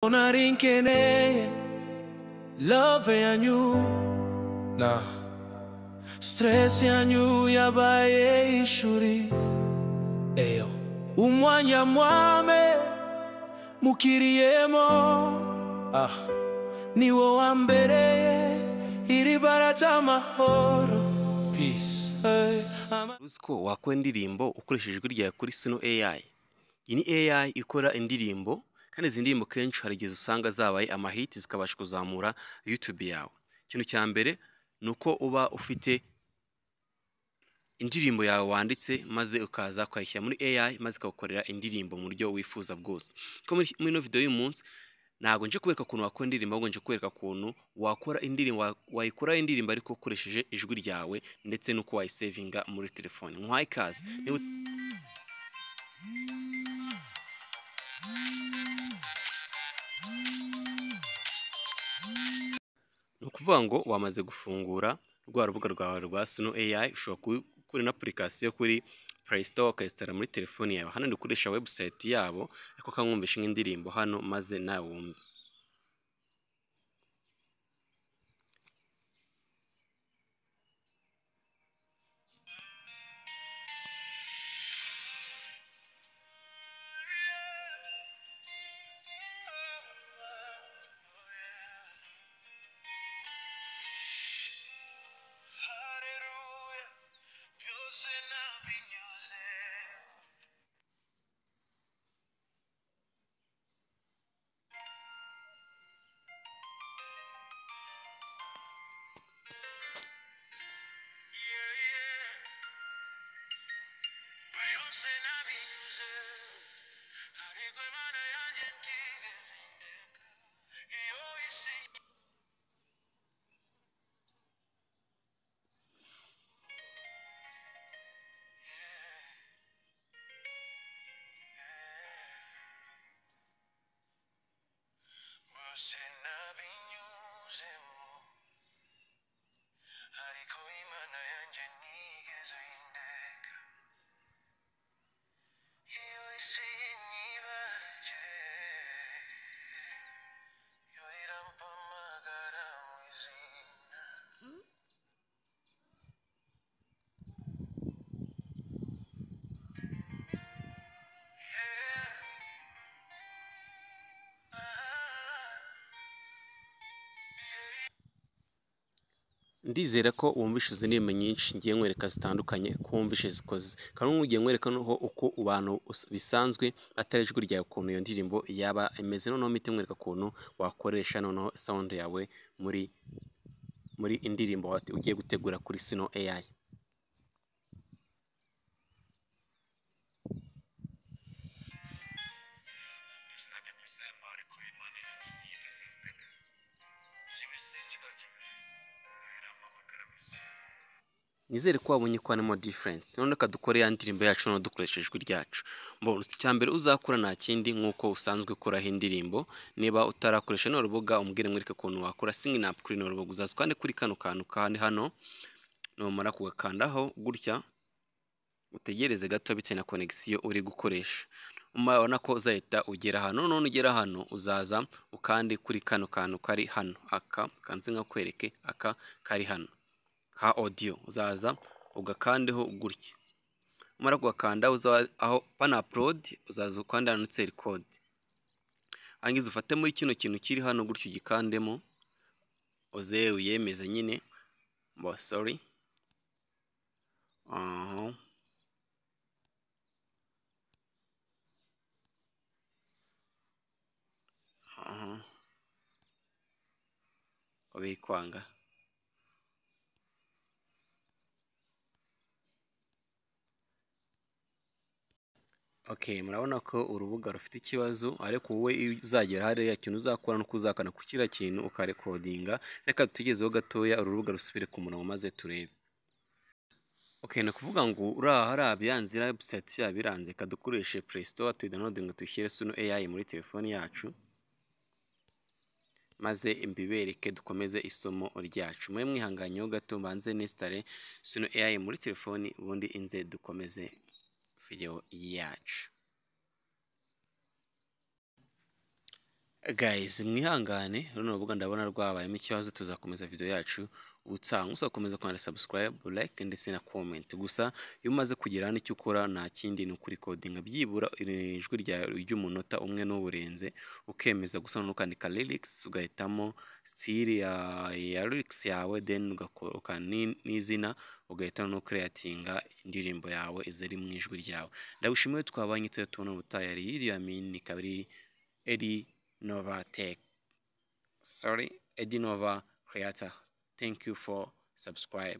Konarinkene love yanyu na stress yanyu yabaye ishuri eyo umwanya mwame mukiriyemo niwo wambereye iri barata amahoro peace. Uziko wakora indirimbo ukoresheje ijwi ryawe kuri Suno AI. Iyi ni AI ikora indirimbo kandi izi ndirimbo kenshi hari igihe usanga zabaye amahiti zikabasha kuzamura YouTube yawe. Ikintu cya mbere nuko uba ufite indirimbo yawe wanditse maze ukaza kwayishyira muri AI maze ikagukorera indirimbo mu buryo wifuza bwose. Ko muri ino video y'uyu munsi ntago nje kubereka ukuntu wakora indirimbo, ahubwo nje kubereka ukuntu wakora indirimbo, wayikora indirimbo ariko ukoresheje ijwi ryawe ndetse nuko wayisavinga muri telefone. Nkwaye ikaze. Nukuvuga ngo wamaze gufungura rwa rubuga rwawe rwa Suno AI, ushobora gukora na application kuri Play Store ukayistara muri telefone yawe. Hano ndikoresha website yabo ariko kankumvisha nk'indirimbo hano maze nawe wumve. Ndizera ko wumvishe izi ndirimbo nyinshi ngiye nkwereka zitandukanye, ko wumvishe zikoze. Kandi ngiye nkwereka noneho uko abantu bisanzwe atari ijwi ryawe ukuntu iyo ndirimbo yaba imeze. Noneho mpite nkwereka ukuntu wakoresha noneho sound yawe muri indirimbo ugiye gutegura kuri Suno AI. Nizere ko wabonye ko harimo difference. None kadukore ya ndirimbo yacu no dukoresheje ijwi ryacu. Cyambere uzakora nta kindi nkuko usanzwe ukoraho indirimbo. Niba utarakoresha no rubuga umbwire mwereke ukuntu wakora singing up kuri no rubuga. Uzaza kandi kuri kano kantu kandi hano numara kugakandaho gutya utegereze gato bitewe na connection uri gukoresha. Umabona ko uzahita ugera hano. None ugera hano uzaza ukandi kuri kano kantu kari hano. Aka kanze nka kwereke aka kari hano ka audio, uzaza ugakandeho gutya. Umara kugakanda aho pana upload uzaza ukanda handitse record. Angize ufate muri kino kintu kiri hano gutya ugikandemo oze uyemeze nyine. Sorry. Ko kwanga. Okay, murabona ko urubuga rufite ikibazo, ariko wowe uzagera hariya kintu uzakora no kuzakana ku kira kintu ukarekodinga. Reka tugezeho gatoya urubuga rusubire ku murongo maze turebe. Okay, no kuvuga ngo uraha byanzira website ya biranze kadukoreshe Play Store tudownloading tushyire Suno AI muri telefone yacu maze imbibereke dukomeze isomo ryacu. Mwe mwihanganyeho gato mbanze nestare Suno AI muri telefone ubundi inze dukomeze video yacu. Guys, mwihangane runo rubuga ndabona rwabayemo ikibazo, tuzakomeza video yacu ubutaha. Uzakomeza kwandika subscribe, like ndetse na comment. Gusa iyo umaze kugera hano icyo ukora nta kindi ni ukuri codinga byibura ijwi ry'umunota umwe n'uburenze, ukemeza gusa n'ukandika lyrics, ugahitamo style ya lyrics yawe, then ugakora n'izina, ugahita no creatinga indirimbo yawe izari mu ijwi ryawe. Ndagushimiye twabanye tubona ubutaha. Yari Idi Amin, ikaba ari Eddie Nova Eddie Nova Creator. Thank you for subscribe.